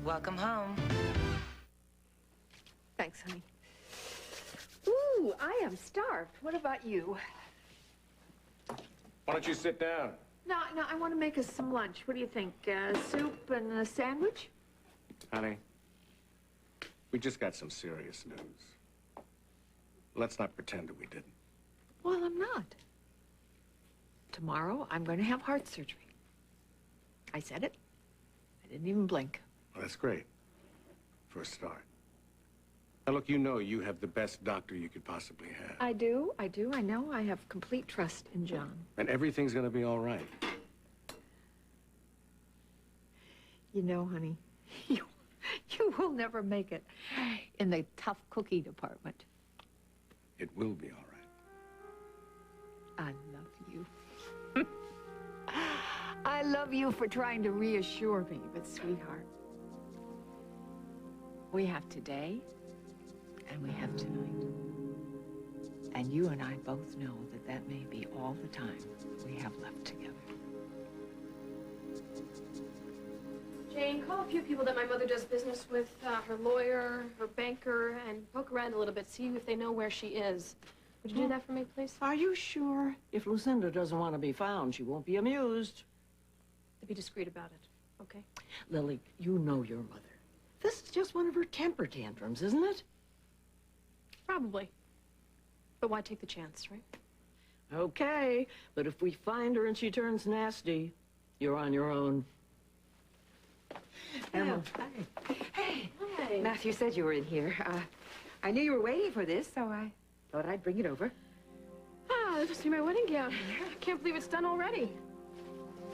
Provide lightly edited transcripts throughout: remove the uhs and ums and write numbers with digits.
Welcome home. Thanks, honey. Ooh, I am starved. What about you? Why don't you sit down? No, I want to make us some lunch. What do you think? Soup and a sandwich? Honey, we just got some serious news. Let's not pretend that we didn't. Well, I'm not. Tomorrow, I'm going to have heart surgery. I said it. I didn't even blink. Well, that's great. For a start. Now, look, you know you have the best doctor you could possibly have. I do. I know. I have complete trust in John. And everything's going to be all right. You know, honey, you will never make it in the tough cookie department. It will be all right. I love you. I love you for trying to reassure me, but sweetheart, we have today and we have tonight. And you and I both know that that may be all the time we have left together. Jane, call a few people that my mother does business with, her lawyer, her banker, and poke around a little bit, see if they know where she is. Would you do that for me, please? Are you sure? If Lucinda doesn't want to be found, she won't be amused. To be discreet about it, okay? Lily, you know your mother. This is just one of her temper tantrums, isn't it? Probably. But why take the chance, right? Okay, but if we find her and she turns nasty, you're on your own. Emma. Hi. Hey. Hi. Matthew said you were in here. I knew you were waiting for this, so I thought I'd bring it over. Ah, this must be my wedding gown. I can't believe it's done already.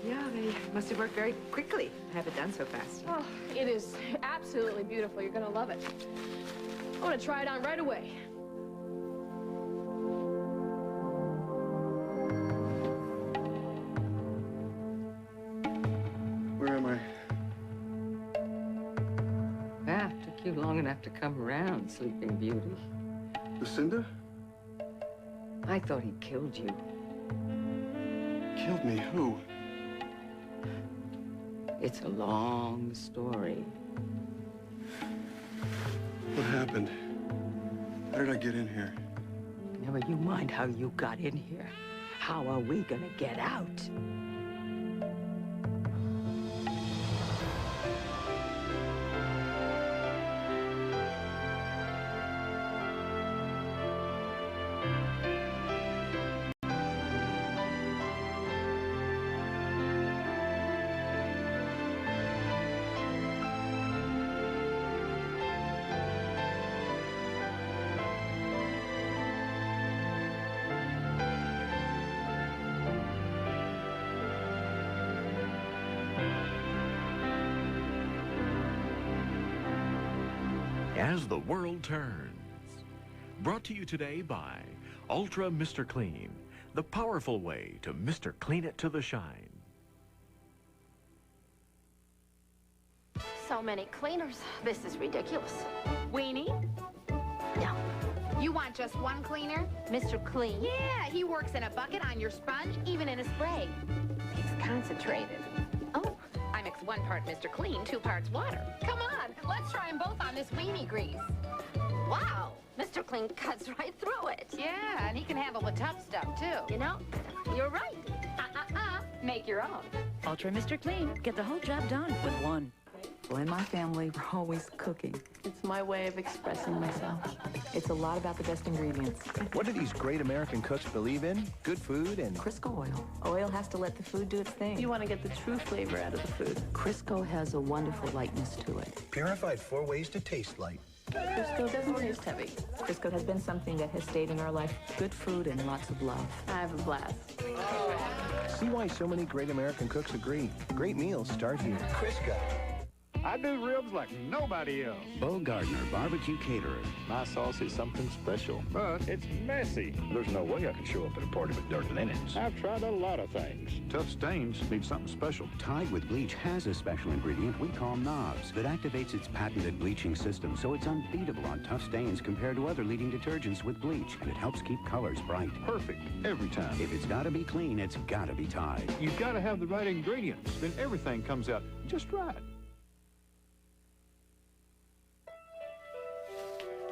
Yeah, they must have worked very quickly to have it done so fast. Oh, it is absolutely beautiful. You're gonna love it. I want to try it on right away. Where am I? Ah, took you long enough to come around, Sleeping Beauty. Lucinda? I thought he killed you. Killed me? Who? It's a long story. What happened? How did I get in here? Never you mind how you got in here. How are we gonna get out? As the world turns. Brought to you today by Ultra Mr. Clean, the powerful way to Mr. Clean it to the shine. So many cleaners. This is ridiculous. Weenie? No. You want just one cleaner? Mr. Clean? Yeah, he works in a bucket, on your sponge, even in a spray. It's concentrated. Oh, I mix 1 part Mr. Clean, 2 parts water. Come on, let's try them both on this weenie grease. Wow, Mr. Clean cuts right through it. Yeah, and he can handle the tough stuff, too. You know, you're right. Make your own. Ultra Mr. Clean. Get the whole job done with one. Well, in my family, we're always cooking. It's my way of expressing myself. It's a lot about the best ingredients. What do these great American cooks believe in? Good food and... Crisco oil. Oil has to let the food do its thing. You want to get the true flavor out of the food. Crisco has a wonderful lightness to it. Purified 4 ways to taste light. Crisco doesn't taste heavy. Crisco has been something that has stayed in our life. Good food and lots of love. I have a blast. See why so many great American cooks agree. Great meals start here. Crisco. I do ribs like nobody else. Bo Gardner, barbecue caterer. My sauce is something special, but it's messy. There's no way I can show up at a party with dirty linens. I've tried a lot of things. Tough stains need something special. Tide with bleach has a special ingredient we call knobs that activates its patented bleaching system, so it's unbeatable on tough stains compared to other leading detergents with bleach, and it helps keep colors bright. Perfect every time. If it's gotta be clean, it's gotta be Tide. You've got to have the right ingredients, then everything comes out just right.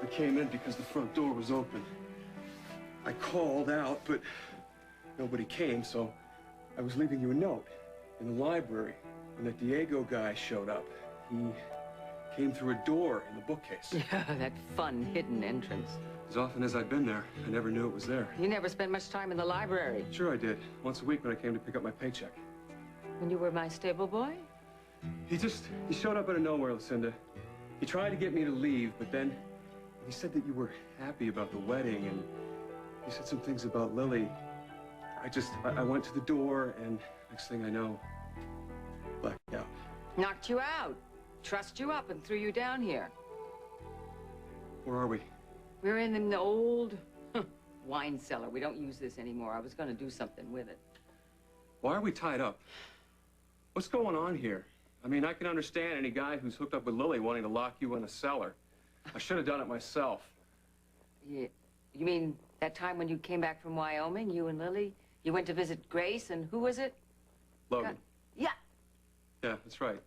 I came in because the front door was open. I called out, but nobody came, so I was leaving you a note in the library when that Diego guy showed up. He came through a door in the bookcase. Yeah, that fun hidden entrance. As often as I've been there, I never knew it was there. You never spent much time in the library. Sure I did. Once a week when I came to pick up my paycheck. When you were my stable boy? He showed up out of nowhere, Lucinda. He tried to get me to leave, but then he said that you were happy about the wedding, and he said some things about Lily. I went to the door, and next thing I know, blacked out. Knocked you out, trussed you up, and threw you down here. Where are we? We're in an old wine cellar. We don't use this anymore. I was going to do something with it. Why are we tied up? What's going on here? I mean, I can understand any guy who's hooked up with Lily wanting to lock you in a cellar. I should have done it myself. You mean that time when you came back from Wyoming, you and Lily? You went to visit Grace, and who was it? Logan. Yeah. Yeah, that's right. I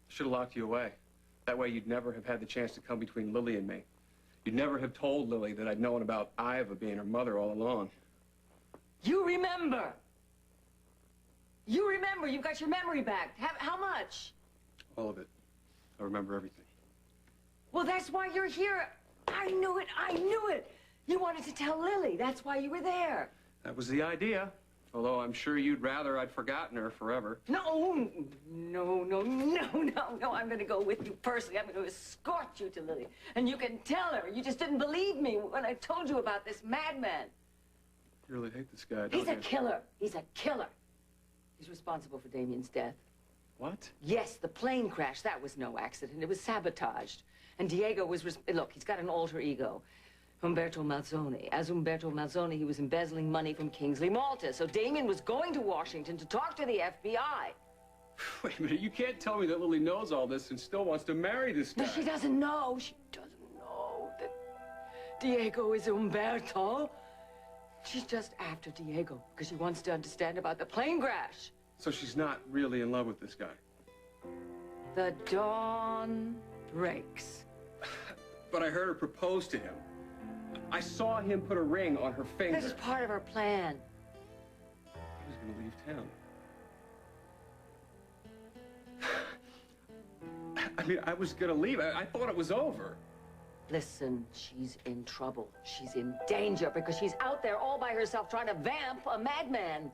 should have locked you away. That way you'd never have had the chance to come between Lily and me. You'd never have told Lily that I'd known about Iva being her mother all along. You remember. You remember. You've got your memory back. How much? All of it. I remember everything. Well, that's why you're here. I knew it. I knew it. You wanted to tell Lily. That's why you were there. That was the idea. Although I'm sure you'd rather I'd forgotten her forever. No. I'm going to go with you personally. I'm going to escort you to Lily. And you can tell her. You just didn't believe me when I told you about this madman. You really hate this guy, don't He's you? a killer. He's a killer. He's responsible for Damien's death. What? Yes, the plane crash. That was no accident. It was sabotaged. And Diego was... Look, he's got an alter ego. Umberto Malzone. As Umberto Malzone, he was embezzling money from Kingsley Malta. So Damien was going to Washington to talk to the FBI. Wait a minute, you can't tell me that Lily knows all this and still wants to marry this guy. No, she doesn't know. She doesn't know that Diego is Umberto. She's just after Diego because she wants to understand about the plane crash. So she's not really in love with this guy? The dawn breaks. But I heard her propose to him. I saw him put a ring on her finger. This is part of her plan. I was going to leave town. I mean, I was going to leave. I thought it was over. Listen, she's in trouble. She's in danger because she's out there all by herself trying to vamp a madman.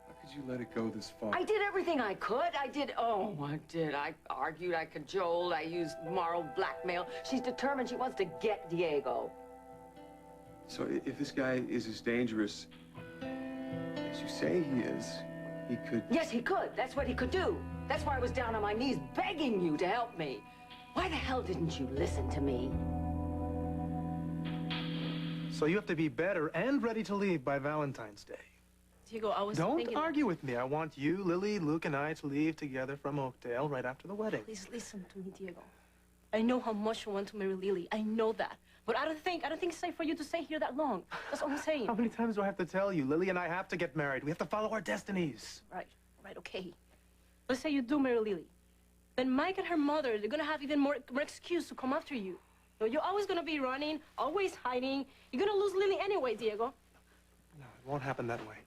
How could you let it go this far? I did everything I could. I did. I argued, I cajoled, I used moral blackmail. She's determined she wants to get Diego. So if this guy is as dangerous as you say he is, he could... Yes, he could. That's what he could do. That's why I was down on my knees begging you to help me. Why the hell didn't you listen to me? So you have to be better and ready to leave by Valentine's Day. Diego, I was Don't thinking... argue with me. I want you, Lily, Luke, and I to leave together from Oakdale right after the wedding. Please listen to me, Diego. I know how much you want to marry Lily. I know that. But I don't think it's safe for you to stay here that long. That's all I'm saying. How many times do I have to tell you? Lily and I have to get married. We have to follow our destinies. Right, okay. Let's say you do marry Lily. Then Mike and her mother, they're gonna have even more excuse to come after you. You're always gonna be running, always hiding. You're gonna lose Lily anyway, Diego. No, it won't happen that way.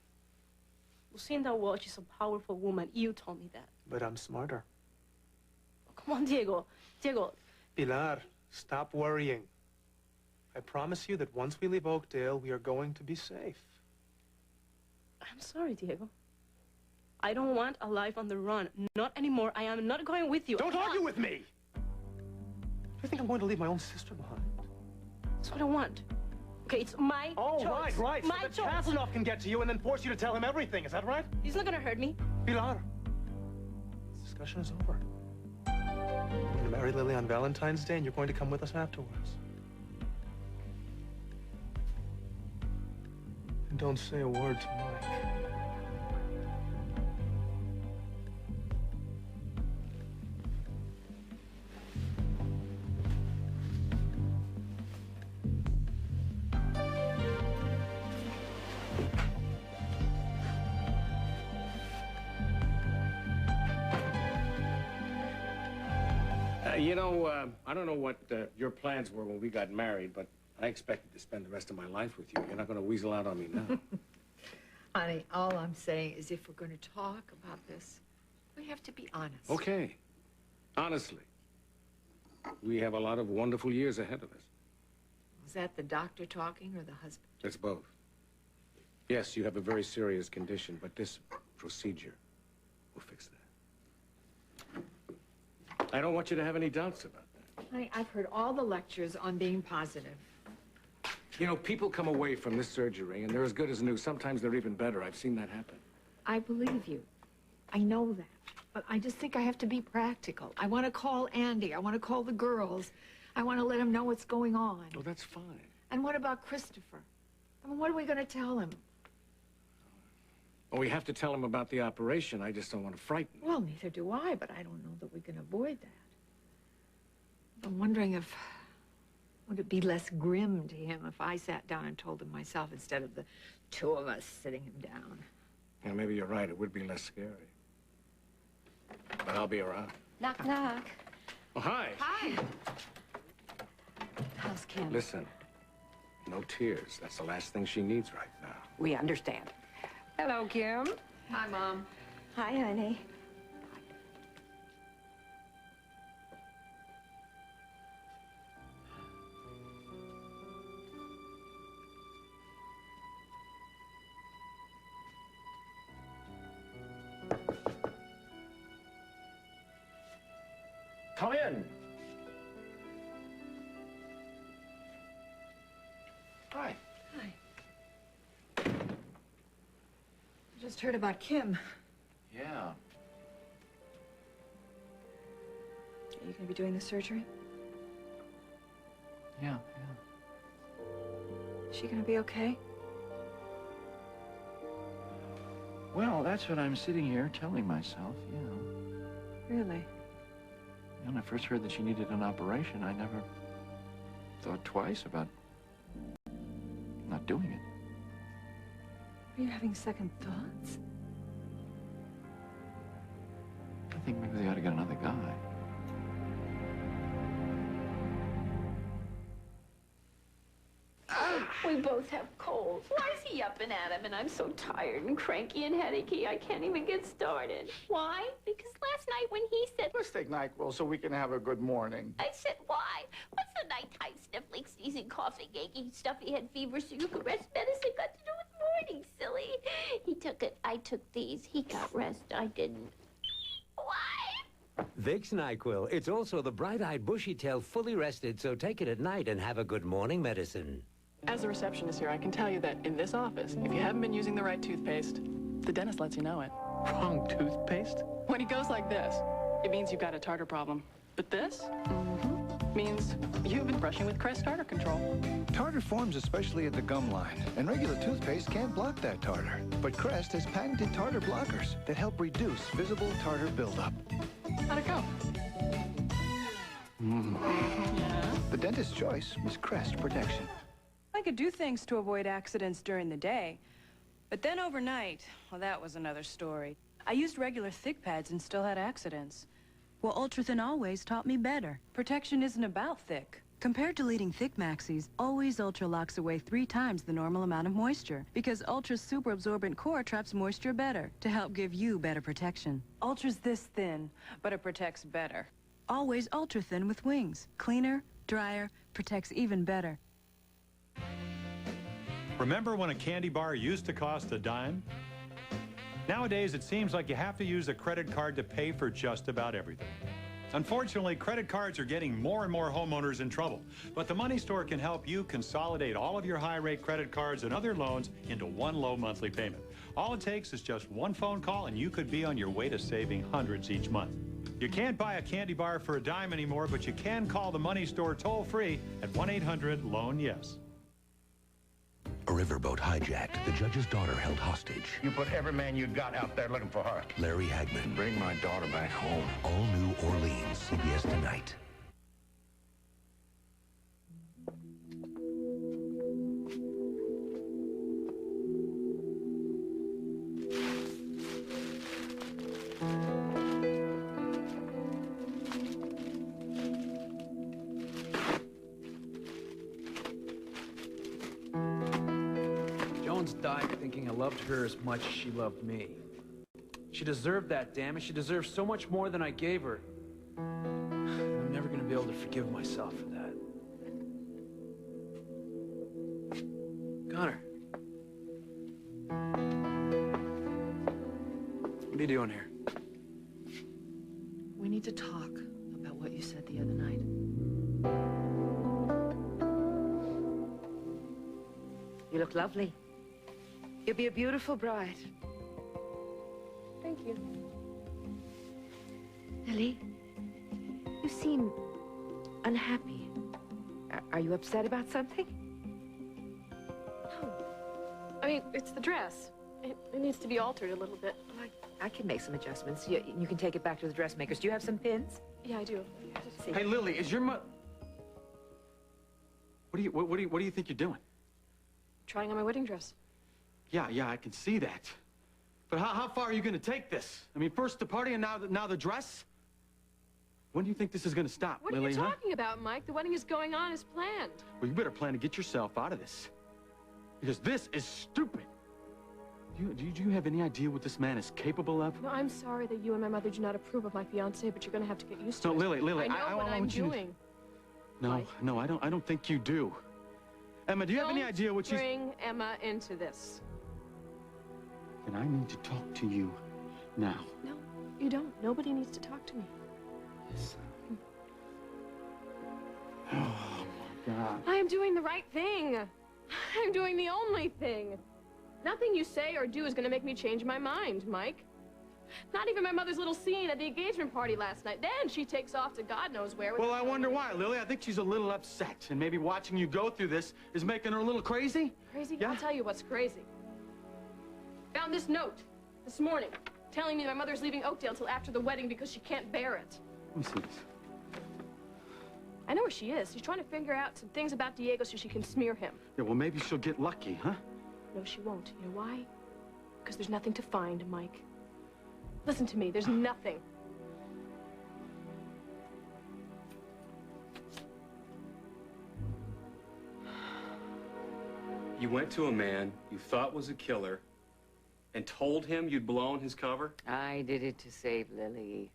Lucinda Walsh is a powerful woman. You told me that. But I'm smarter. Oh, come on, Diego. Diego. Pilar, stop worrying. I promise you that once we leave Oakdale, we are going to be safe. I'm sorry, Diego. I don't want a life on the run. Not anymore. I am not going with you. Don't argue with me! Do you think I'm going to leave my own sister behind? That's what I want. Okay, it's my choice. Right. My so that Casanov can get to you and then force you to tell him everything. Is that right? He's not gonna hurt me. Pilar, this discussion is over. You're going to marry Lily on Valentine's Day, and you're going to come with us afterwards. And don't say a word to Mike. You know, I don't know what your plans were when we got married, but I expected to spend the rest of my life with you. You're not going to weasel out on me now. Honey, all I'm saying is if we're going to talk about this, we have to be honest. Okay. Honestly, we have a lot of wonderful years ahead of us. Was that the doctor talking or the husband? It's both. Yes, you have a very serious condition, but this procedure will fix that. I don't want you to have any doubts about that. Honey, I've heard all the lectures on being positive. You know, people come away from this surgery and they're as good as new. Sometimes they're even better. I've seen that happen. I believe you. I know that. But I just think I have to be practical. I want to call Andy. I want to call the girls. I want to let them know what's going on. Oh, that's fine. And what about Christopher? I mean, what are we going to tell him? Well, we have to tell him about the operation. I just don't want to frighten him. Well, neither do I, but I don't know that we can avoid that. I'm wondering if... would it be less grim to him if I sat down and told him myself instead of the two of us sitting him down? Yeah, maybe you're right. It would be less scary. But I'll be around. Knock, knock. Oh, hi. Hi. How's Kim? Listen, no tears. That's the last thing she needs right now. We understand. Hello, Kim. Hi, Mom. Hi, honey. Come in. Hi. Hi. I just heard about Kim. Yeah. Are you going to be doing the surgery? Yeah. Is she going to be okay? Well, that's what I'm sitting here telling myself, yeah. Really? When I first heard that she needed an operation, I never thought twice about not doing it. Are you having second thoughts? I think maybe they ought to get another guy. We both have colds. Why is he up and at him? And I'm so tired and cranky and headachy, I can't even get started. Why? Because last night when he said... Let's take NyQuil so we can have a good morning. I said, why? What's the nighttime sniffling, sneezing, coughing, aching, stuffy head fever so you could rest medicine got to do with morning, silly? He took it. I took these. He got rest. I didn't. Why? Vicks NyQuil. It's also the bright-eyed, bushy-tailed, fully rested, so take it at night and have a good morning medicine. As a receptionist here, I can tell you that in this office, if you haven't been using the right toothpaste, the dentist lets you know it. Wrong toothpaste? When he goes like this, it means you've got a tartar problem. But this means you've been brushing with Crest Tartar Control. Tartar forms especially at the gum line, and regular toothpaste can't block that tartar. But Crest has patented tartar blockers that help reduce visible tartar buildup. How'd it go? Yeah. The dentist's choice is Crest Protection. I could do things to avoid accidents during the day, but then overnight, well, that was another story. I used regular thick pads and still had accidents. Well, Ultrathin Always taught me better. Protection isn't about thick. Compared to leading thick maxis, Always Ultra locks away 3 times the normal amount of moisture because Ultra's super absorbent core traps moisture better to help give you better protection. Ultra's this thin, but it protects better. Always Ultra Thin with wings. Cleaner, drier, protects even better. Remember when a candy bar used to cost a dime? Nowadays, it seems like you have to use a credit card to pay for just about everything. Unfortunately, credit cards are getting more and more homeowners in trouble. But the Money Store can help you consolidate all of your high-rate credit cards and other loans into one low monthly payment. All it takes is just one phone call, and you could be on your way to saving hundreds each month. You can't buy a candy bar for a dime anymore, but you can call the Money Store toll-free at 1-800-LOAN-YES. A riverboat hijacked. The judge's daughter held hostage. You put every man you got out there looking for her. Larry Hagman. Bring my daughter back home. All New Orleans, CBS Tonight. Bones died thinking I loved her as much as she loved me. She deserved that, damn it. She deserved so much more than I gave her. I'm never gonna be able to forgive myself for that. Connor. What are you doing here? We need to talk about what you said the other night. You look lovely. You'll be a beautiful bride. Thank you. Lily, you seem unhappy. Are you upset about something? No. I mean, it's the dress. It needs to be altered a little bit. I can make some adjustments. You can take it back to the dressmakers. Do you have some pins? Yeah, I do. See. Hey, Lily, is your What do you think you're doing? Trying on my wedding dress. Yeah, I can see that. But how far are you going to take this? I mean, first the party and now the dress? When do you think this is going to stop, What Lily, are you talking about, Mike? The wedding is going on as planned. Well, you better plan to get yourself out of this. Because this is stupid. Do you have any idea what this man is capable of? No, I'm sorry that you and my mother do not approve of my fiancé, but you're going to have to get used to No, it. Lily, I know what I'm want you to- doing. No, I don't think you do. Emma, do you have any idea what she's... Bring Emma into this. Then I need to talk to you now. No, you don't. Nobody needs to talk to me. Yes. Oh, my God. I am doing the right thing. I'm doing the only thing. Nothing you say or do is going to make me change my mind, Mike. Not even my mother's little scene at the engagement party last night. Then she takes off to God knows where. Well, I wonder why, Lily. I think she's a little upset. And maybe watching you go through this is making her a little crazy. Crazy? Yeah? I'll tell you what's crazy. Found this note this morning telling me my mother's leaving Oakdale till after the wedding because she can't bear it. Let me see this. I know where she is. She's trying to figure out some things about Diego so she can smear him. Yeah, well, maybe she'll get lucky, huh? No, she won't. You know why? Because there's nothing to find, Mike. Listen to me. There's nothing. You went to a man you thought was a killer and told him you'd blown his cover? I did it to save Lily.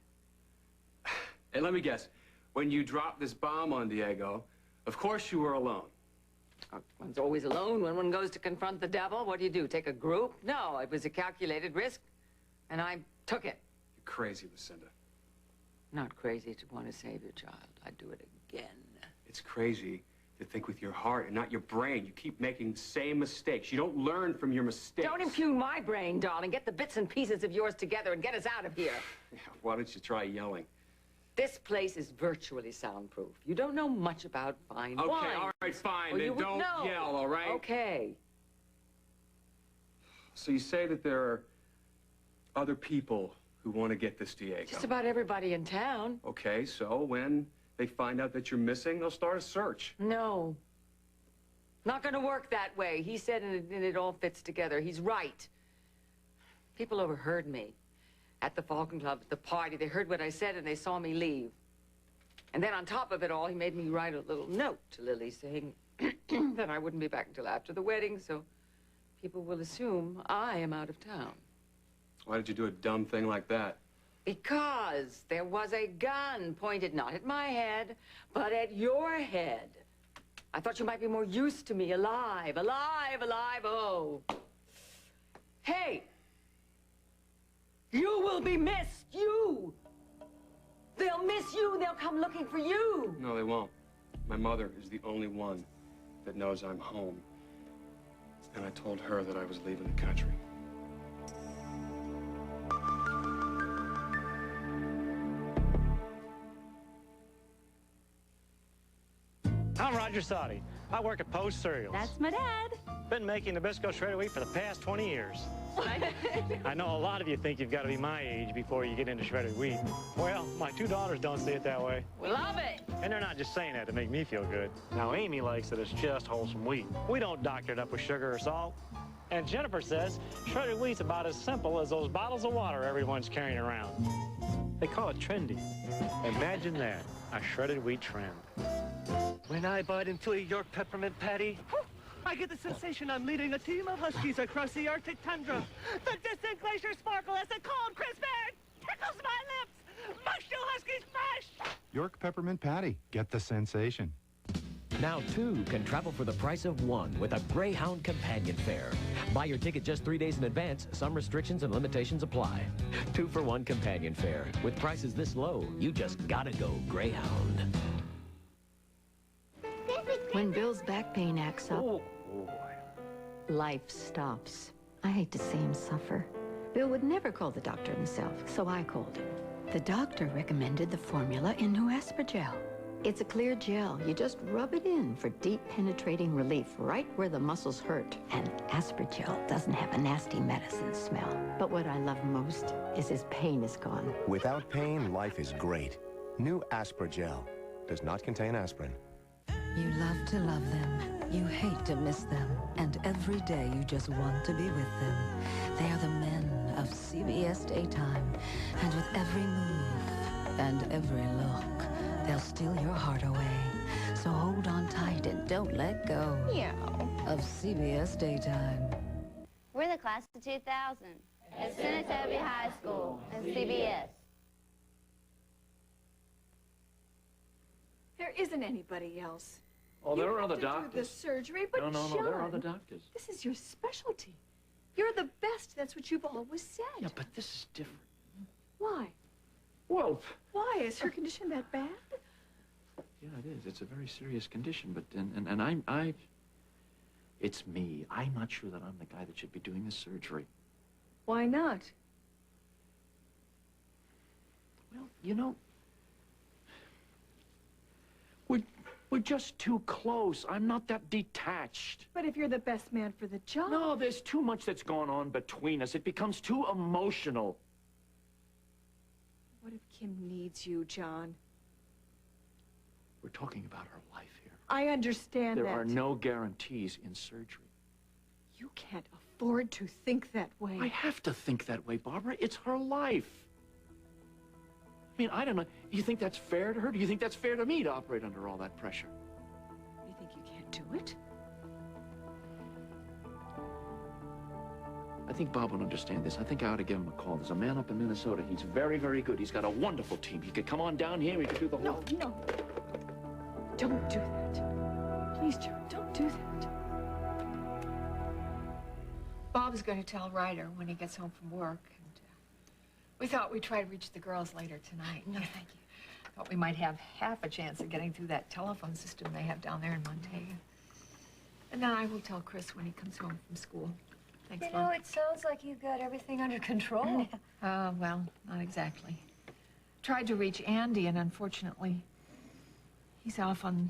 And let me guess, when you dropped this bomb on Diego, of course you were alone. One's always alone when one goes to confront the devil. What do? Take a group? No, it was a calculated risk, and I took it. You're crazy, Lucinda. Not crazy to want to save your child. I'd do it again. It's crazy to think with your heart and not your brain. You keep making the same mistakes. You don't learn from your mistakes. Don't impugn my brain, darling. Get the bits and pieces of yours together and get us out of here. Yeah, why don't you try yelling? This place is virtually soundproof. You don't know much about fine wine. Okay, all right, fine. Well, Then don't yell, all right? Okay. So you say that there are other people who want to get this Diego? Just about everybody in town. Okay, so when they find out that you're missing, they'll start a search. No. Not gonna work that way. He said and it all fits together. He's right. People overheard me. At the Falcon Club, at the party, they heard what I said and they saw me leave. And then on top of it all, he made me write a little note to Lily saying that I wouldn't be back until after the wedding, so people will assume I am out of town. Why did you do a dumb thing like that? Because there was a gun pointed not at my head, but at your head. I thought you might be more used to me, alive, oh. Hey! You will be missed, you! They'll miss you, they'll come looking for you! No, they won't. My mother is the only one that knows I'm home. And I told her that I was leaving the country. I'm Roger Soddy. I work at Post Cereals. That's my dad. Been making Nabisco shredded wheat for the past 20 years. I know a lot of you think you've got to be my age before you get into shredded wheat. Well, my two daughters don't see it that way. We love it. And they're not just saying that to make me feel good. Now, Amy likes that it's just wholesome wheat. We don't doctor it up with sugar or salt. And Jennifer says shredded wheat's about as simple as those bottles of water everyone's carrying around. They call it trendy. Imagine that, a shredded wheat trend. When I bite into a York peppermint patty, I get the sensation I'm leading a team of huskies across the Arctic tundra. The distant glacier sparkle as the cold, crisp air tickles my lips. Mush, you huskies, mush! York Peppermint Patty. Get the sensation. Now 2 can travel for the price of 1 with a Greyhound companion fare. Buy your ticket just 3 days in advance. Some restrictions and limitations apply. 2 for 1 companion fare. With prices this low, you just gotta go Greyhound. When Bill's back pain acts up, life stops. I hate to see him suffer. Bill would never call the doctor himself, so I called him. The doctor recommended the formula in new Aspergel. It's a clear gel. You just rub it in for deep penetrating relief right where the muscles hurt. And Aspergel doesn't have a nasty medicine smell. But what I love most is his pain is gone. Without pain, life is great. New Aspergel does not contain aspirin. You love to love them. You hate to miss them. And every day you just want to be with them. They are the men of CBS Daytime. And with every move and every look, they'll steal your heart away. So hold on tight and don't let go. Of CBS Daytime. We're the class of 2000. As soon as every high school and CBS. There isn't anybody else. Oh, there are other You have to do the doctors. surgery, but No, John, there are other doctors. this is your specialty. You're the best. That's what you've always said. Yeah, but this is different. Why? Well, Why? Is her condition that bad? yeah, it is. It's a very serious condition, but it's me. I'm not sure that I'm the guy that should be doing this surgery. Why not? Well, you know, we're just too close. I'm not that detached. But if you're the best man for the job... No, there's too much that's going on between us. It becomes too emotional. What if Kim needs you, John? We're talking about her life here. I understand There that. are no guarantees in surgery. You can't afford to think that way. I have to think that way, Barbara. It's her life. I mean, I don't know. Do you think that's fair to her? Do you think that's fair to me to operate under all that pressure? You think you can't do it? I think Bob would understand this. I think I ought to give him a call. There's a man up in Minnesota. He's very, very good. He's got a wonderful team. He could come on down here. He could do the whole... No. Don't do that. Please, John, don't do that. Bob's going to tell Ryder when he gets home from work. And we thought we'd try to reach the girls later tonight. No, thank you. Thought we might have half a chance of getting through that telephone system they have down there in Montana. And then I will tell Chris when he comes home from school. Thanks, You Mom. know, it sounds like you've got everything under control. Well, not exactly. Tried to reach Andy, and unfortunately, he's off on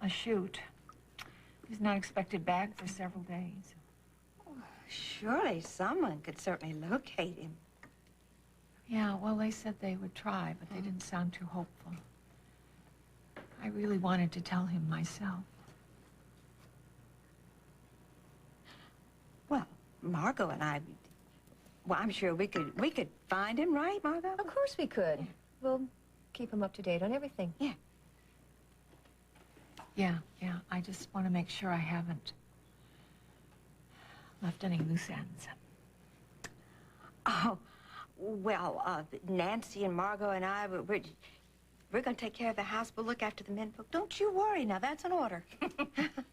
a shoot. He's not expected back for several days. Surely someone could certainly locate him. Yeah, well, they said they would try, but they didn't sound too hopeful. I really wanted to tell him myself. Well, Margot and I, well, I'm sure we could find him, right, Margot? Of course we could. We'll keep him up to date on everything. Yeah. I just want to make sure I haven't left any loose ends. Oh, well, Nancy and Margot and I, we're going to take care of the house. We'll look after the men folk. Don't you worry now. That's an order.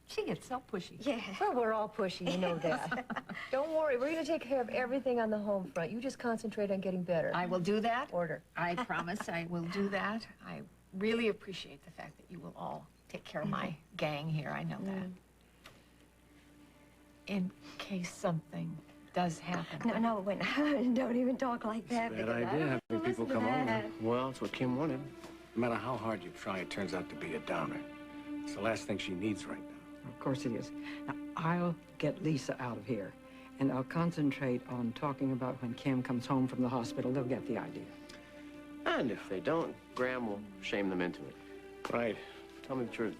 She gets so pushy. Yeah. Well, we're all pushy, you know that. Don't worry, we're going to take care of everything on the home front. You just concentrate on getting better. I will do that. Order. I promise I will do that. I really appreciate the fact that you will all take care of my gang here. I know that. In case something does happen. No, wait, don't even talk like that. Bad because I idea don't having wanna people listen to come over. that. Well, it's what Kim wanted. No matter how hard you try, it turns out to be a downer. It's the last thing she needs right now. Of course it is. Now, I'll get Lisa out of here, and I'll concentrate on talking about when Kim comes home from the hospital. They'll get the idea. And if they don't, Graham will shame them into it. Right. Tell me the truth.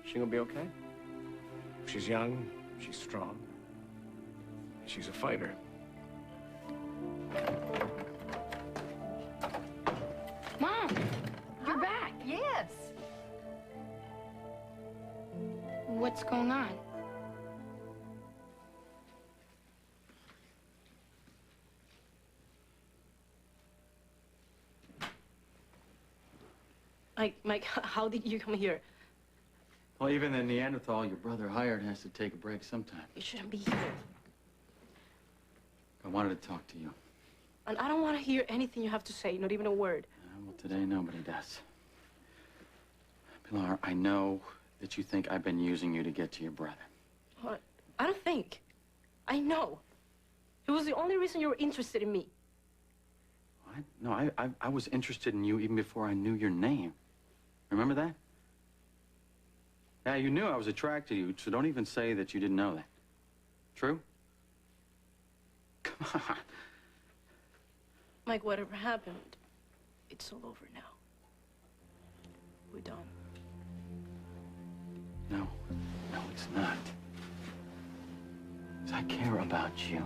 She gonna be okay? She's young, she's strong, she's a fighter. Mom, you're back. Yes. What What's going on? Mike, how did you come here? Well, even the Neanderthal your brother hired has to take a break sometime. You shouldn't be here. I wanted to talk to you. And I don't want to hear anything you have to say, not even a word. Well, today nobody does. Pilar, I know that you think I've been using you to get to your brother. What? I don't think. I know. It was the only reason you were interested in me. What? No, I was interested in you even before I knew your name. Remember that? Yeah, you knew I was attracted to you, so don't even say that you didn't know that. True? Come on. Mike, whatever happened, it's all over now. We're done. No, it's not. 'Cause I care about you.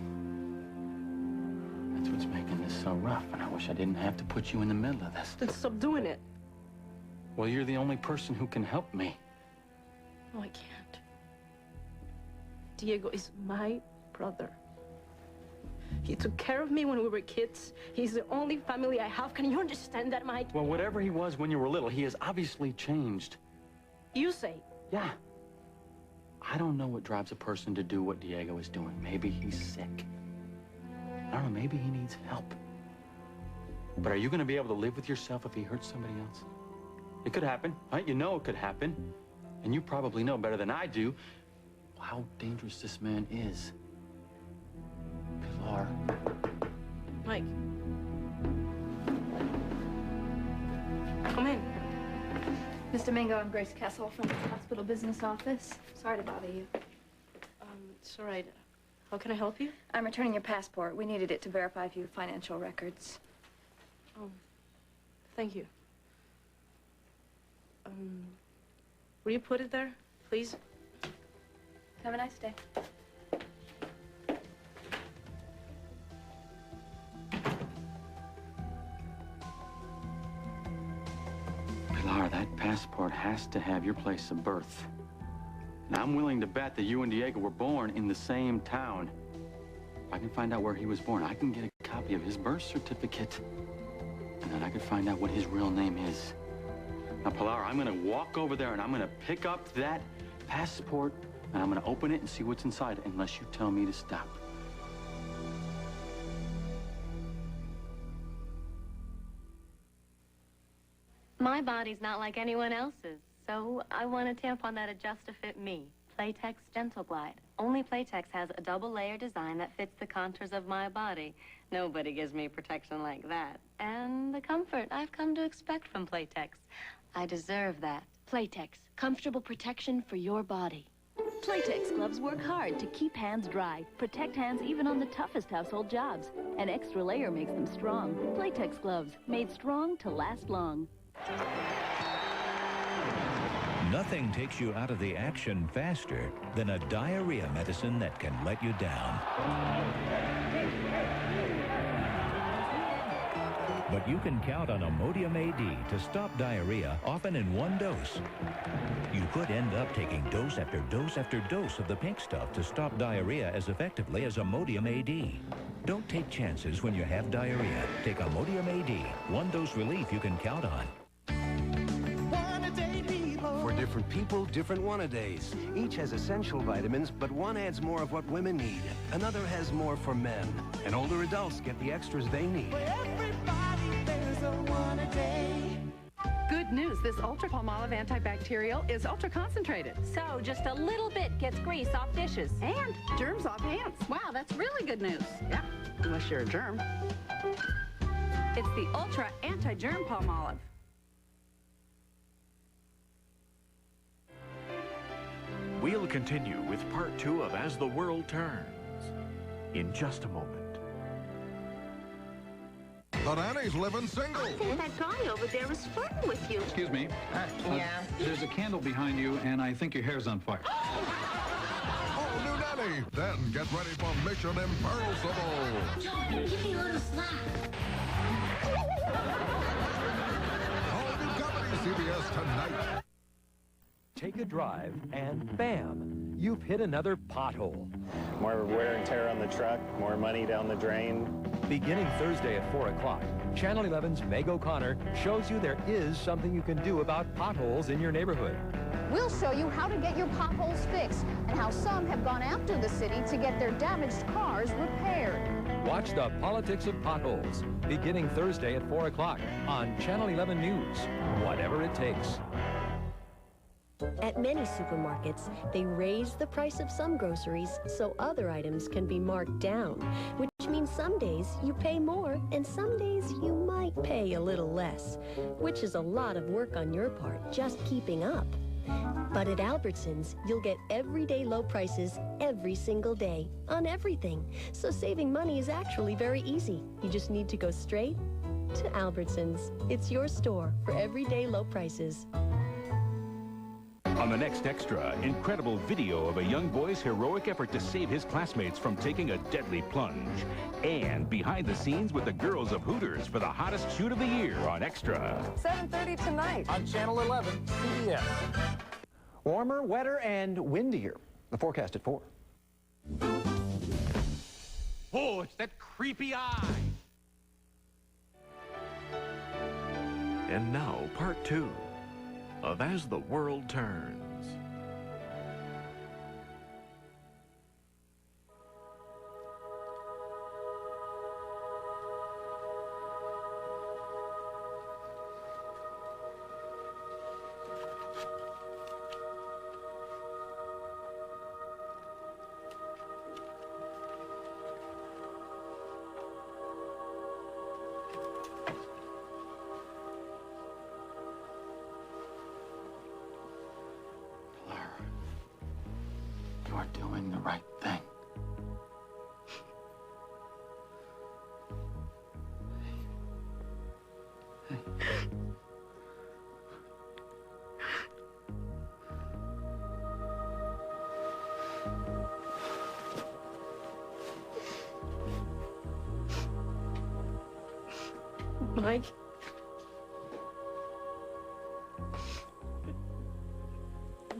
That's what's making this so rough, and I wish I didn't have to put you in the middle of this. Then stop doing it. Well, you're the only person who can help me. No, I can't. Diego is my brother. He took care of me when we were kids. He's the only family I have. Can you understand that, Mike? Well, whatever he was when you were little, he has obviously changed. You say? Yeah. I don't know what drives a person to do what Diego is doing. Maybe he's sick. I don't know, maybe he needs help. But are you going to be able to live with yourself if he hurts somebody else? It could happen, right? You know it could happen. And you probably know better than I do how dangerous this man is. Pilar. Mike. Come in. Mr. Mingo, I'm Grace Kessel from the hospital business office. Sorry to bother you. It's all right. How can I help you? I'm returning your passport. We needed it to verify a few financial records. Oh, thank you. Will you put it there, please? Have a nice day. Pilar, that passport has to have your place of birth. And I'm willing to bet that you and Diego were born in the same town. If I can find out where he was born, I can get a copy of his birth certificate. And then I can find out what his real name is. Now, Pilar, I'm gonna walk over there and I'm gonna pick up that passport and I'm gonna open it and see what's inside, unless you tell me to stop. My body's not like anyone else's, so I want a tampon that adjusts to fit me. Playtex Gentle Glide. Only Playtex has a double-layer design that fits the contours of my body. Nobody gives me protection like that. And the comfort I've come to expect from Playtex. I deserve that. Playtex, comfortable protection for your body. Playtex gloves work hard to keep hands dry, protect hands even on the toughest household jobs. An extra layer makes them strong. Playtex gloves, made strong to last long. Nothing takes you out of the action faster than a diarrhea medicine that can let you down. But you can count on Imodium AD to stop diarrhea, often in one dose. You could end up taking dose after dose after dose of the pink stuff to stop diarrhea as effectively as Imodium AD. Don't take chances when you have diarrhea. Take Imodium AD, one dose relief you can count on. For different people, different one-a-days. Each has essential vitamins, but one adds more of what women need. Another has more for men. And older adults get the extras they need. Good news, this Ultra Palmolive antibacterial is ultra concentrated. So just a little bit gets grease off dishes. And germs off hands. Wow, that's really good news. Yeah, unless you're a germ. It's the Ultra Anti-Germ Palmolive. We'll continue with part 2 of As the World Turns in just a moment. But Annie's living single. I think that guy over there is flirting with you. Excuse me. Yeah? There's a candle behind you, and I think your hair's on fire. Oh, new nanny. Then get ready for Mission Impossible. John, give me a little slack. All new comedy CBS tonight. take a drive, and bam, you've hit another pothole. More wear and tear on the truck, more money down the drain. Beginning Thursday at 4 o'clock, Channel 11's Meg O'Connor shows you there is something you can do about potholes in your neighborhood. We'll show you how to get your potholes fixed and how some have gone after the city to get their damaged cars repaired. Watch the politics of potholes, beginning Thursday at 4 o'clock on Channel 11 News, whatever it takes. At many supermarkets, they raise the price of some groceries so other items can be marked down, which means some days you pay more and some days you might pay a little less, which is a lot of work on your part just keeping up. But at Albertsons, you'll get everyday low prices every single day on everything. So saving money is actually very easy. You just need to go straight to Albertsons. It's your store for everyday low prices. On the next Extra, incredible video of a young boy's heroic effort to save his classmates from taking a deadly plunge. And behind the scenes with the girls of Hooters for the hottest shoot of the year on Extra. 7:30 tonight on Channel 11 CBS. Warmer, wetter, and windier. The forecast at 4. Oh, it's that creepy eye. And now, part 2 of As the World Turns. You are doing the right thing. Mike?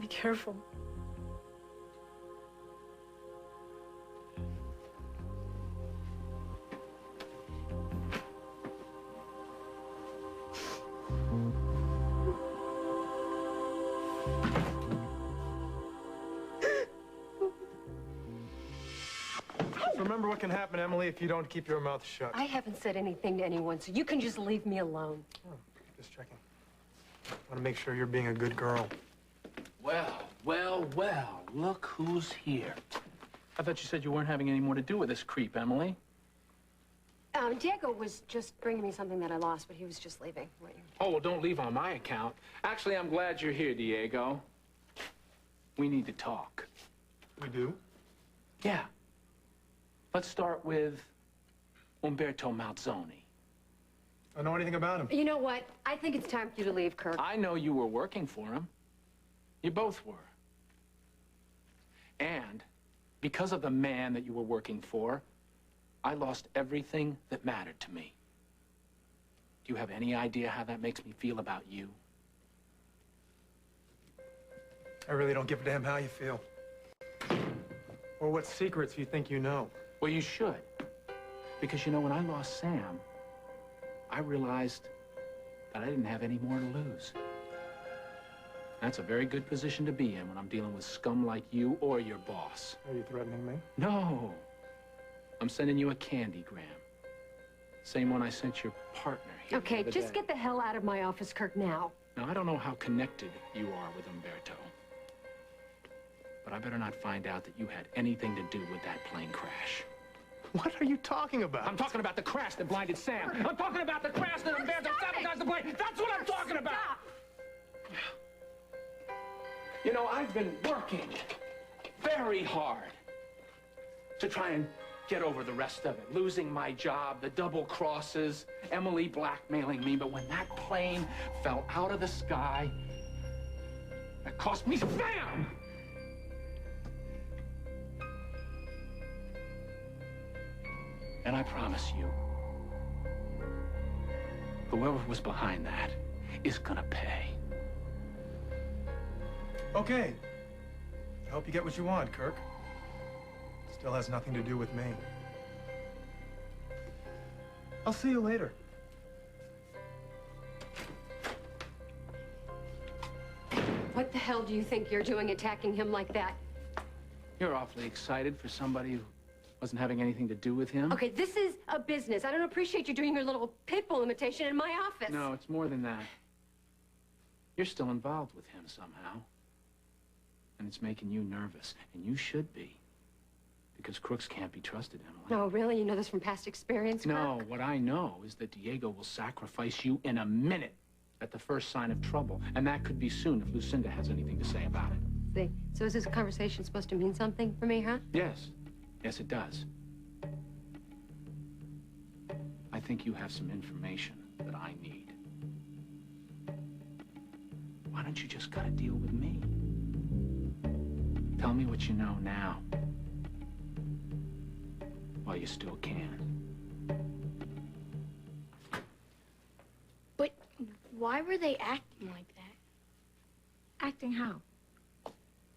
Be careful. Remember what can happen, Emily, if you don't keep your mouth shut. I haven't said anything to anyone, so you can just leave me alone. Oh, just checking. I want to make sure you're being a good girl. Well, look who's here. I thought you said you weren't having any more to do with this creep, Emily. Diego was just bringing me something that I lost, but he was just leaving. Oh, well, don't leave on my account. Actually, I'm glad you're here, Diego. We need to talk. We do? Yeah. Let's start with Umberto Malzoni. I don't know anything about him. You know what? I think it's time for you to leave, Kirk. I know you were working for him. You both were. And because of the man that you were working for, I lost everything that mattered to me. Do you have any idea how that makes me feel about you? I really don't give a damn how you feel. Or what secrets you think you know. Well, you should. Because, you know, when I lost Sam, I realized that I didn't have any more to lose. That's a very good position to be in when I'm dealing with scum like you or your boss. Are you threatening me? No. I'm sending you a candygram. Same one I sent your partner here. Okay, just get the hell out of my office, Kirk, now. Now, I don't know how connected you are with Umberto. But I better not find out that you had anything to do with that plane crash. What are you talking about? I'm talking about the crash that blinded Sam. I'm talking about the crash that Umberto sabotaged the plane. That's what I'm talking about. You know, I've been working very hard to try and get over the rest of it. Losing my job, the double crosses, Emily blackmailing me. But when that plane fell out of the sky, it cost me Sam! And I promise you, whoever was behind that is gonna pay. Okay. I hope you get what you want, Kirk. Still has nothing to do with me. I'll see you later. What the hell do you think you're doing attacking him like that? You're awfully excited for somebody who wasn't having anything to do with him. Okay, this is a business. I don't appreciate you doing your little pit bull imitation in my office. No, it's more than that. You're still involved with him somehow. And it's making you nervous. And you should be. Because crooks can't be trusted, Emily. No, really? You know this from past experience, Kirk? No, what I know is that Diego will sacrifice you in a minute at the first sign of trouble. And that could be soon if Lucinda has anything to say about it. See, so is this conversation supposed to mean something for me, huh? Yes. Yes, it does. I think you have some information that I need. Why don't you just cut a deal with me? Tell me what you know now. While you still can. But why were they acting like that? Acting how?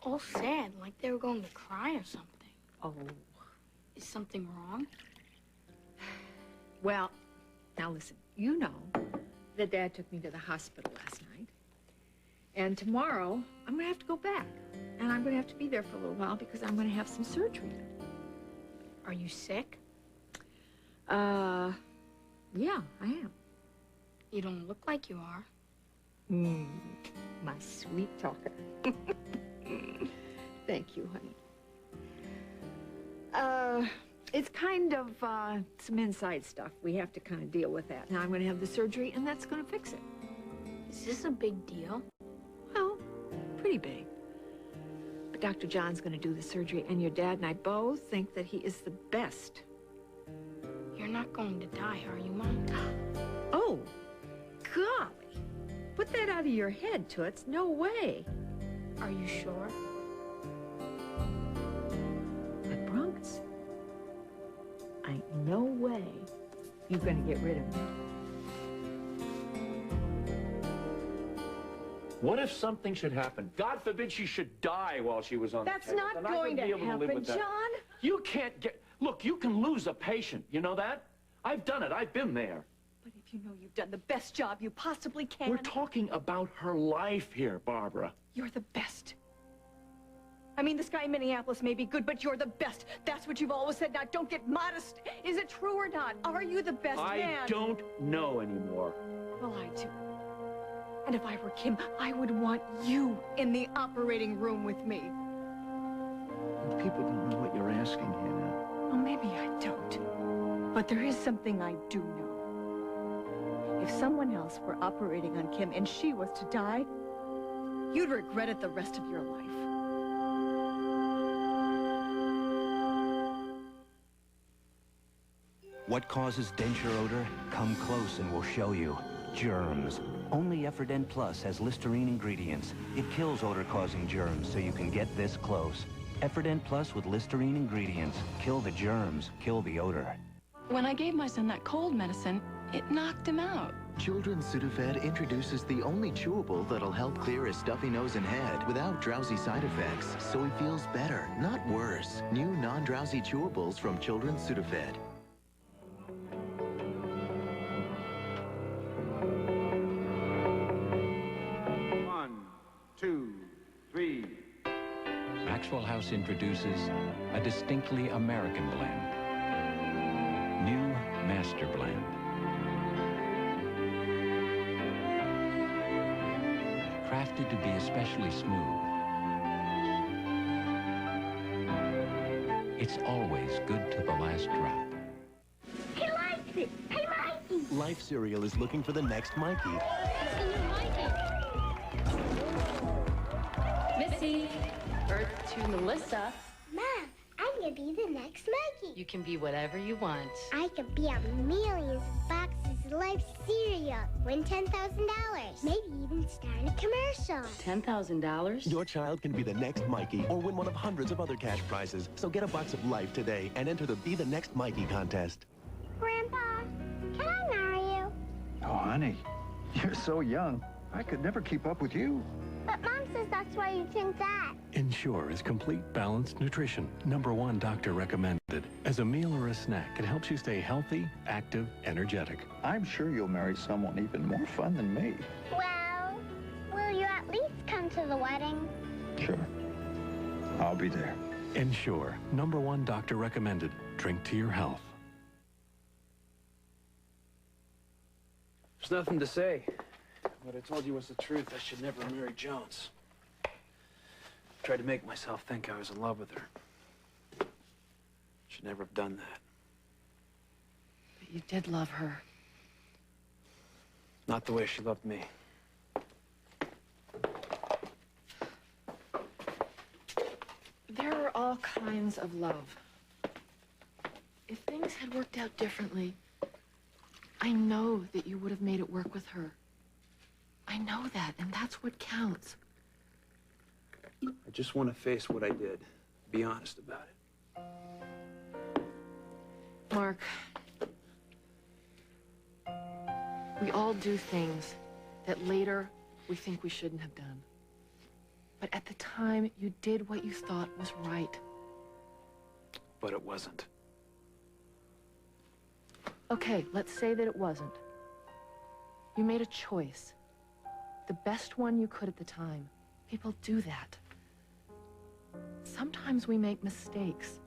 All sad, like they were going to cry or something. Oh. Is something wrong? Well, now listen, you know that Dad took me to the hospital last night. And tomorrow, I'm going to have to go back. And I'm going to have to be there for a little while because I'm going to have some surgery. Are you sick? Yeah, I am. You don't look like you are. My sweet talker. Thank you, honey. It's kind of, some inside stuff. We have to kind of deal with that. Now I'm going to have the surgery, and that's going to fix it. Is this a big deal? Well, pretty big. But Dr. John's going to do the surgery, and your dad and I both think that he is the best. You're not going to die, are you, Mom? Oh, golly. Put that out of your head, Toots. No way. Are you sure? I promise. Ain't no way you're going to get rid of me. What if something should happen? God forbid she should die while she was on That's the table. not Then I going wouldn't to be able to live happen, with that. John. You can't get... Look, you can lose a patient. You know that? I've done it. I've been there. But if you know you've done the best job you possibly can... We're talking about her life here, Barbara. You're the best. I mean, this guy in Minneapolis may be good, but you're the best. That's what you've always said. Now, don't get modest. Is it true or not? Are you the best man? I don't know anymore. Well, I do. And if I were Kim, I would want you in the operating room with me. People don't know what you're asking, Hannah. Well, maybe I don't. But there is something I do know. If someone else were operating on Kim and she was to die, you'd regret it the rest of your life. What causes denture odor? Come close and we'll show you. Germs. Only Atwt Plus has Listerine ingredients. It kills odor-causing germs, so you can get this close. Atwt Plus with Listerine ingredients. Kill the germs, kill the odor. When I gave my son that cold medicine, it knocked him out. Children's Sudafed introduces the only chewable that'll help clear his stuffy nose and head without drowsy side effects, so he feels better, not worse. New non-drowsy chewables from Children's Sudafed. Maxwell House introduces a distinctly American blend. New Master Blend. Crafted to be especially smooth. It's always good to the last drop. He likes it. Hey, Mikey. Life Cereal is looking for the next Mikey. Missy. Earth to Melissa. Mom, I'm gonna be the next Mikey. You can be whatever you want. I could be on millions of boxes of Life Cereal. Win $10,000. Maybe even start a commercial. $10,000? Your child can be the next Mikey or win one of hundreds of other cash prizes. So get a box of Life today and enter the Be the Next Mikey contest. Grandpa, can I marry you? Oh, honey, you're so young. I could never keep up with you. But Mom glasses, that's why you drink that. Ensure is complete balanced nutrition. #1 doctor recommended. As a meal or a snack, it helps you stay healthy, active, energetic. I'm sure you'll marry someone even more fun than me. Well, will you at least come to the wedding? Sure. I'll be there. Ensure, #1 doctor recommended. Drink to your health. There's nothing to say. What I told you was the truth. I should never marry Jones. Tried to make myself think I was in love with her. Should never have done that. But you did love her. Not the way she loved me. There are all kinds of love. If things had worked out differently, I know that you would have made it work with her. I know that, and that's what counts. I just want to face what I did. Be honest about it. Mark, we all do things that later we think we shouldn't have done. But at the time, you did what you thought was right. But it wasn't. Okay, let's say that it wasn't. You made a choice. The best one you could at the time. People do that. Sometimes we make mistakes.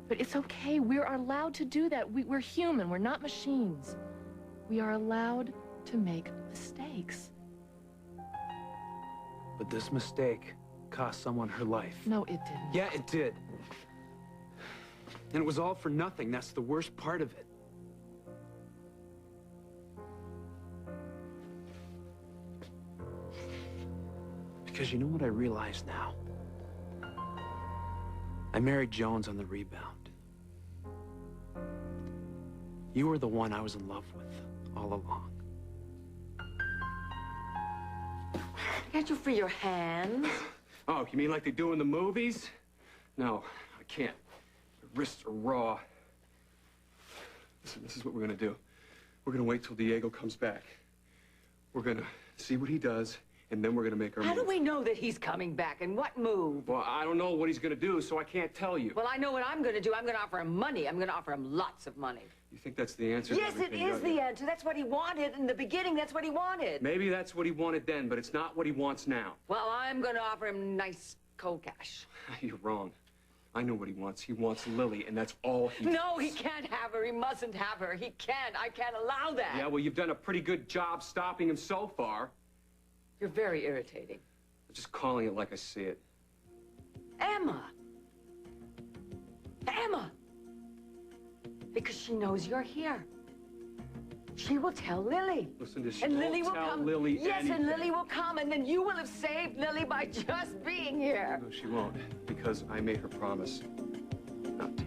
But it's okay. We're allowed to do that. We're human. We're not machines. We are allowed to make mistakes. But this mistake cost someone her life. No, it didn't. Yeah, it did. And it was all for nothing. That's the worst part of it. Because you know what I realize now? I married Jones on the rebound. You were the one I was in love with all along. Can't you free your hands? Oh, you mean like they do in the movies? No, I can't. My wrists are raw. Listen, this is what we're gonna do. We're gonna wait till Diego comes back. We're gonna see what he does, and then we're gonna make our move. How do we know that he's coming back, and what move? Well, I don't know what he's gonna do, so I can't tell you. Well, I know what I'm gonna do. I'm gonna offer him money. I'm gonna offer him lots of money. You think that's the answer to Yes, it everything, is don't you? the answer. That's what he wanted. In the beginning, that's what he wanted. Maybe that's what he wanted then, but it's not what he wants now. Well, I'm gonna offer him nice cold cash. You're wrong. I know what he wants. He wants Lily, and that's all he No, he can't have her. He mustn't have her. He can't. I can't allow that. Yeah, well, you've done a pretty good job stopping him so far. You're very irritating. I'm just calling it like I see it. Emma! Emma! Because she knows you're here. She will tell Lily. Listen to she And won't Lily will tell come. Lily Yes, anything. and Lily will come, and then you will have saved Lily by just being here. No, she won't, because I made her promise not to.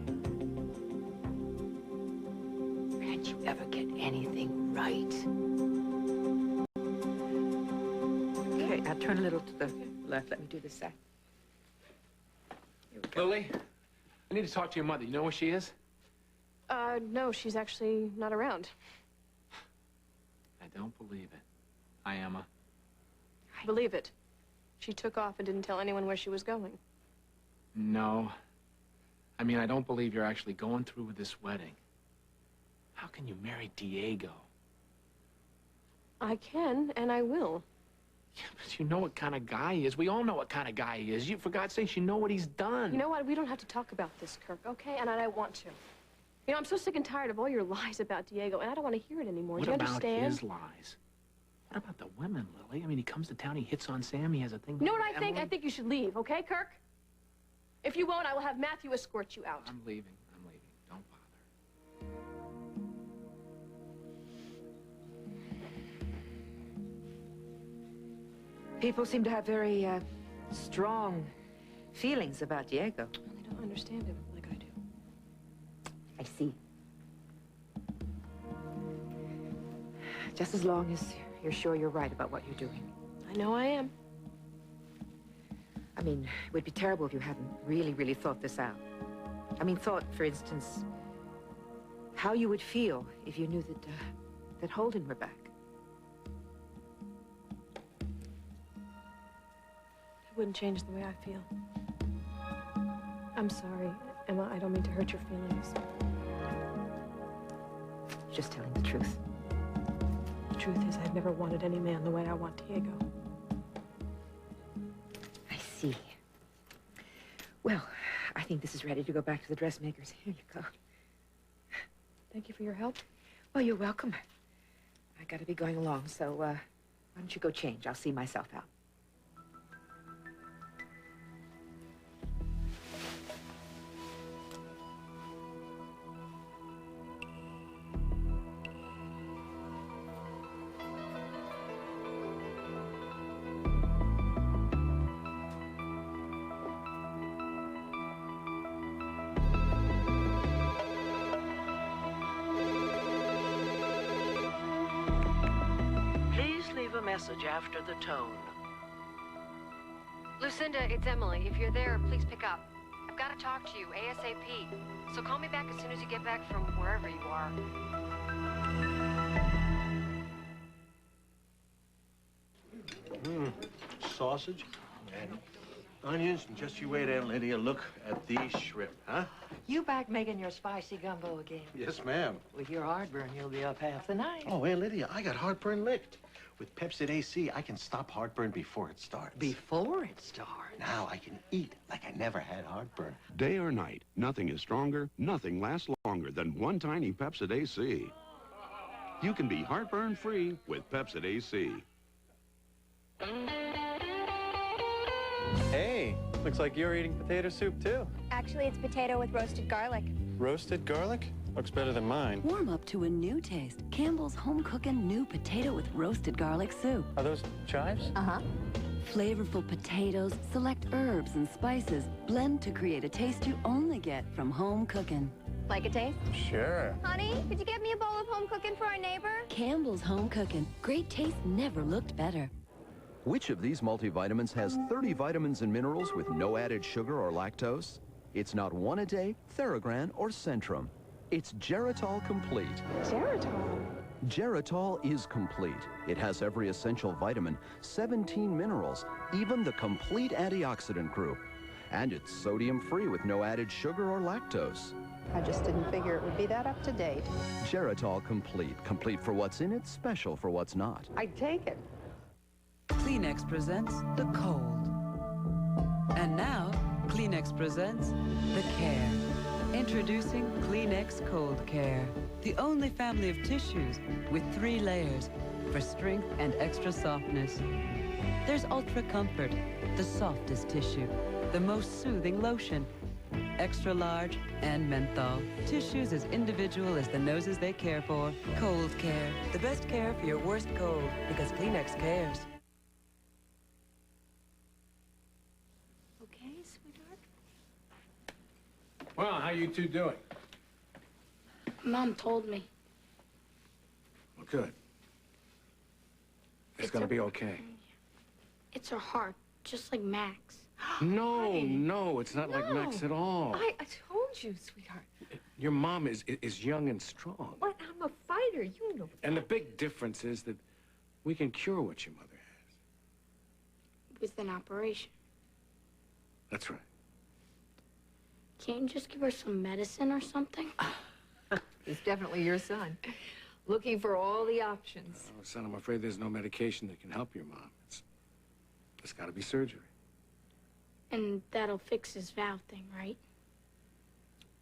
Can't you ever get anything right? Okay, now turn a little to the left. Let me do this side. Lily, I need to talk to your mother. You know where she is? No, she's actually not around. I don't believe it. Hi, Emma. I believe it. She took off and didn't tell anyone where she was going. No. I mean, I don't believe you're actually going through with this wedding. How can you marry Diego? I can, and I will. Yeah, but you know what kind of guy he is. We all know what kind of guy he is. You, for God's sake, you know what he's done. You know what? We don't have to talk about this, Kirk, okay? And I don't want to. You know, I'm so sick and tired of all your lies about Diego, and I don't want to hear it anymore. What Do you about understand? his lies? What about the women, Lily? I mean, he comes to town, he hits on Sam, he has a thing. You know what with I think? Emily. I think you should leave, okay, Kirk? If you won't, I will have Matthew escort you out. I'm leaving. I'm leaving. Don't bother. People seem to have very strong feelings about Diego. Well, they don't understand him like I do. I see. Just as long as you're sure you're right about what you're doing. I know I am. I mean, it would be terrible if you hadn't really thought this out. I mean, thought, for instance, how you would feel if you knew that Holden were back. wouldn't change the way I feel. I'm sorry, Emma. I don't mean to hurt your feelings. Just telling the truth. The truth is, I've never wanted any man the way I want Diego. I see. Well, I think this is ready to go back to the dressmakers. Here you go. Thank you for your help. Well, you're welcome. I gotta be going along, so, why don't you go change? I'll see myself out. Message after the tone. Lucinda, it's Emily. If you're there, please pick up. I've got to talk to you ASAP. So call me back as soon as you get back from wherever you are. Sausage and onions, and just you wait, Aunt Lydia. Look at these shrimp, huh? You back making your spicy gumbo again? Yes, ma'am. With your heartburn, you'll be up half the night. Oh, Aunt Lydia, I got heartburn licked. With Pepsid AC, I can stop heartburn before it starts. Before it starts? Now I can eat like I never had heartburn. Day or night, nothing is stronger, nothing lasts longer than one tiny Pepsid AC. You can be heartburn-free with Pepsid AC. Hey, looks like you're eating potato soup too. Actually, it's potato with roasted garlic. Roasted garlic? Looks better than mine. Warm up to a new taste. Campbell's home cooking new potato with roasted garlic soup. Are those chives? Uh-huh. Flavorful potatoes, select herbs and spices, blend to create a taste you only get from home cooking. Like a taste? Sure. Honey, could you get me a bowl of home cooking for our neighbor? Campbell's home cooking. Great taste never looked better. Which of these multivitamins has 30 vitamins and minerals with no added sugar or lactose? It's not One A Day, Theragram, or Centrum. It's Geritol Complete. Geritol? Geritol is complete. It has every essential vitamin, 17 minerals, even the complete antioxidant group. And it's sodium-free with no added sugar or lactose. I just didn't figure it would be that up to date. Geritol Complete. Complete for what's in it, special for what's not. I'd take it. Kleenex presents the cold. And now, Kleenex presents the care. Introducing Kleenex Cold Care, the only family of tissues with 3 layers for strength and extra softness. There's Ultra Comfort, the softest tissue, the most soothing lotion, extra large and menthol. Tissues as individual as the noses they care for. Cold Care, the best care for your worst cold, because Kleenex cares. Okay, sweetheart? Well, how you two doing? Mom told me. Well, good. It's gonna be okay. It's her heart, just like Max. No, no, it's not like Max at all. I told you, sweetheart. Your mom is young and strong. But I'm a fighter, you know. And the big difference is that we can cure what your mother has. With an operation. That's right. Can't you just give her some medicine or something? He's definitely your son. Looking for all the options. Oh, son, I'm afraid there's no medication that can help your mom. It's got to be surgery. And that'll fix his valve thing, right?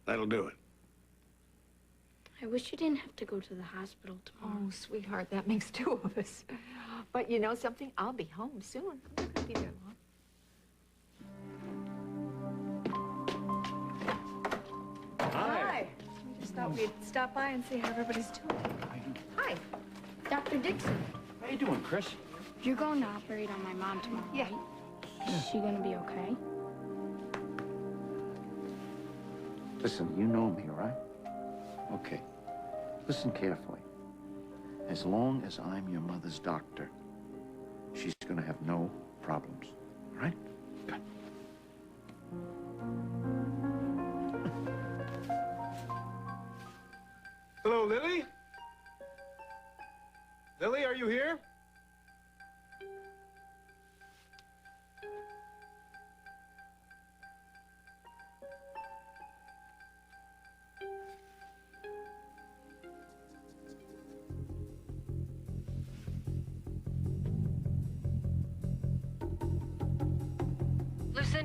That'll do it. I wish you didn't have to go to the hospital tomorrow. Oh, sweetheart, that makes 2 of us. But you know something? I'll be home soon. I'm not going to be there long. Hi. We just thought we'd stop by and see how everybody's doing. Hi. Dr. Dixon. How you doing, Chris? You're going to operate on my mom tomorrow, right? Is she gonna be okay? Listen, you know me, right? Okay. Listen carefully. As long as I'm your mother's doctor, she's gonna have no problems. All right? Good. Hello, Lily? Lily, are you here?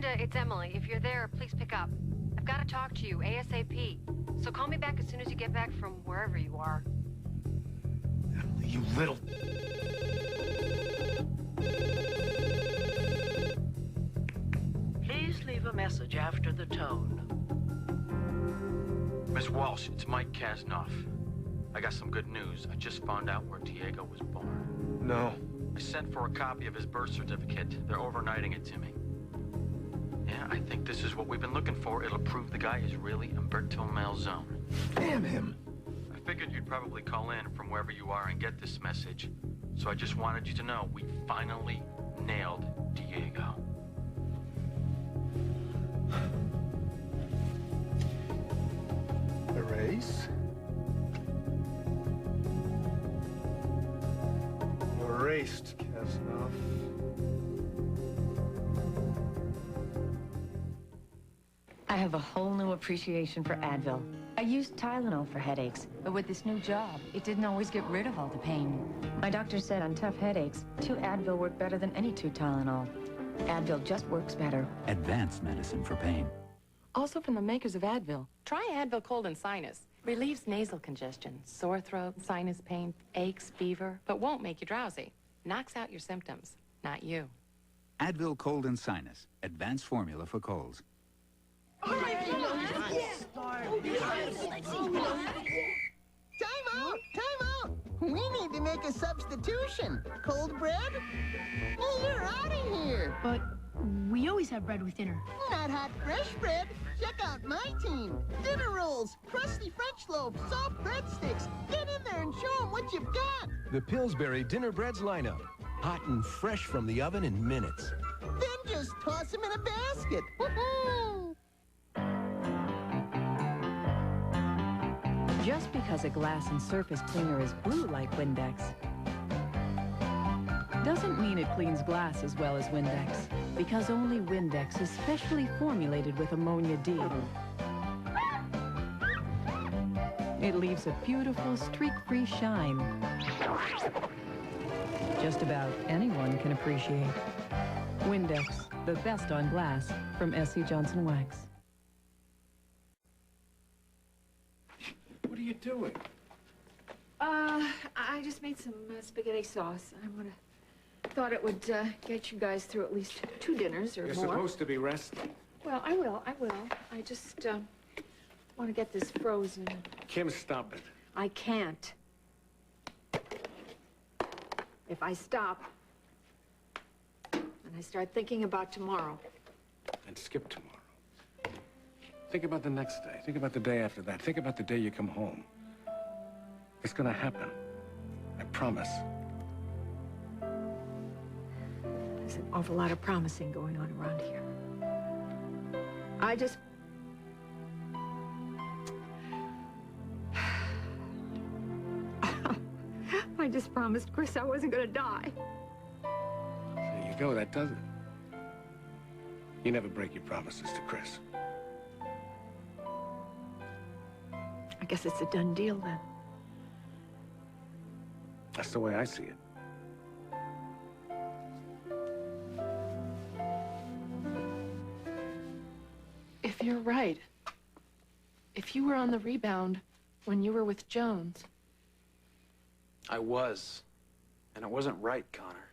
Linda, it's Emily. If you're there, please pick up. I've got to talk to you ASAP. So call me back as soon as you get back from wherever you are. Emily, you little... Please leave a message after the tone. Miss Walsh, it's Mike Kasnoff. I got some good news. I just found out where Diego was born. No. I sent for a copy of his birth certificate. They're overnighting it to me. Yeah, I think this is what we've been looking for. It'll prove the guy is really Umberto Malzone. Damn him. I figured you'd probably call in from wherever you are and get this message. So I just wanted you to know we finally nailed Diego. Erase. Erased, Kasnoff. I have a whole new appreciation for Advil. I used Tylenol for headaches, but with this new job, it didn't always get rid of all the pain. My doctor said on tough headaches, 2 Advil work better than any 2 Tylenol. Advil just works better. Advanced medicine for pain. Also from the makers of Advil. Try Advil Cold and Sinus. Relieves nasal congestion, sore throat, sinus pain, aches, fever, but won't make you drowsy. Knocks out your symptoms, not you. Advil Cold and Sinus. Advanced formula for colds. Time out! Time out! We need to make a substitution. Cold bread? You're out of here. But we always have bread with dinner. Not hot, fresh bread. Check out my team. Dinner rolls, crusty French loaves, soft breadsticks. Get in there and show them what you've got. The Pillsbury Dinner Breads lineup. Hot and fresh from the oven in minutes. Then just toss them in a basket. Woohoo! Just because a glass and surface cleaner is blue like Windex doesn't mean it cleans glass as well as Windex, because only Windex is specially formulated with ammonia D. It leaves a beautiful streak-free shine just about anyone can appreciate. Windex, the best on glass from S.C. Johnson Wax. What are you doing? I just made some spaghetti sauce. Thought it would get you guys through at least 2 dinners or You're more. supposed to be resting. Well, I will. I just want to get this frozen. Kim, stop it. I can't. If I stop, and I start thinking about tomorrow. And skip tomorrow. Think about the next day. Think about the day after that. Think about the day you come home. It's gonna happen. I promise. There's an awful lot of promising going on around here. I just promised Chris I wasn't gonna die. There you go, that does it. You never break your promises to Chris. I guess it's a done deal then. That's the way I see it. If you're right, if you were on the rebound when you were with Jones. I was. And it wasn't right, Connor.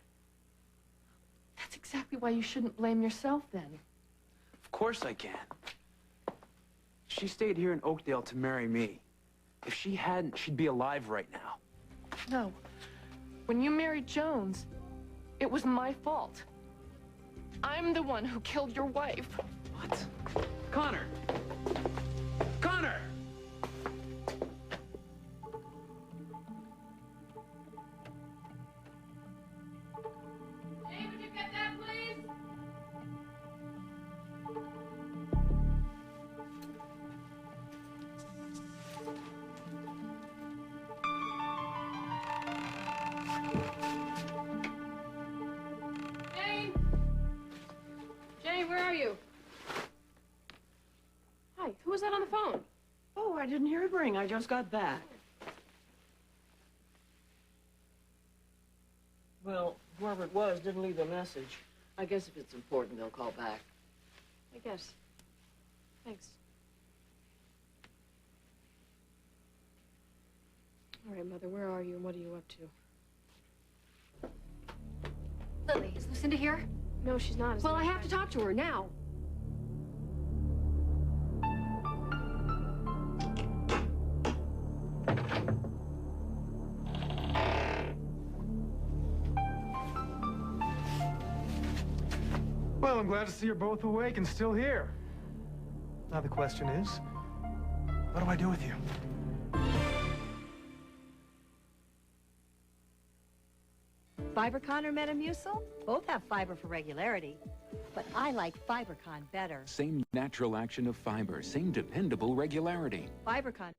That's exactly why you shouldn't blame yourself then. Of course I can. She stayed here in Oakdale to marry me. If she hadn't, she'd be alive right now. No. When you married Jones, it was my fault. I'm the one who killed your wife. What? Connor! Connor! Jane, would you get that, please? Jane! Jane, where are you? Hi, who was that on the phone? Oh, I didn't hear it ring. I just got back. Well, whoever it was didn't leave a message. I guess if it's important, they'll call back. I guess. Thanks. All right, Mother, where are you and what are you up to? Lily, is Lucinda here? No, she's not. Well, I have to talk to her now. Well, I'm glad to see you're both awake and still here. Now the question is, what do I do with you? Fibercon or Metamucil? Both have fiber for regularity, but I like Fibercon better. Same natural action of fiber, same dependable regularity. Fibercon.